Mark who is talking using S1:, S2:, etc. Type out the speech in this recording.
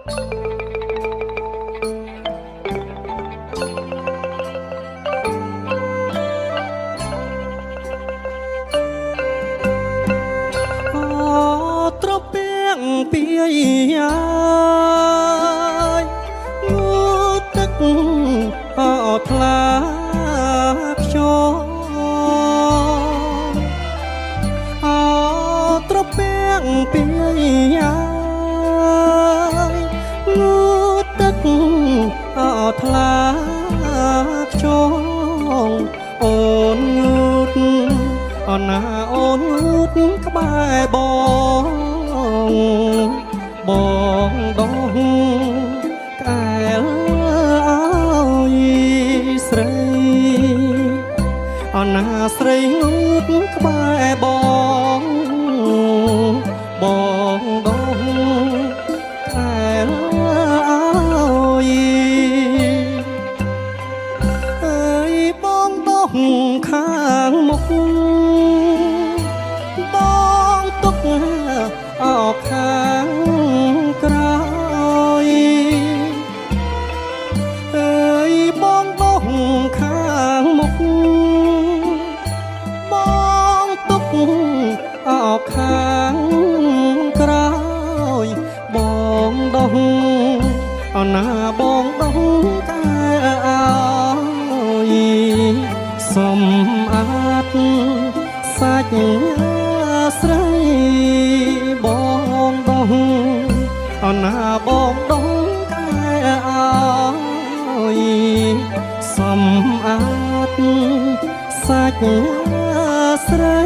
S1: ត្រពាំងពីយាយងូតទឹកអត់ថ្លាខ្យល់ត្រពាំងពីយាយងូតទឹកអត់ថ្លាខ្យល់អូនងូតអូនណាអូនងូតក្បែរបងដងកែលអើយស្រីអូនណាស្រីងូតក្បែរបងដងកែលអើយអើយបងដងខាងមុខបងទុកអោបខាងក្រោយអើយបងដងខាងមុខបងទុកអោបខាងក្រោយបងដងអណាបងដងតែអើយសំអាតសាច់ស្រីបងដងអណាបងដងតែអើយសំអាតសាច់ស្រី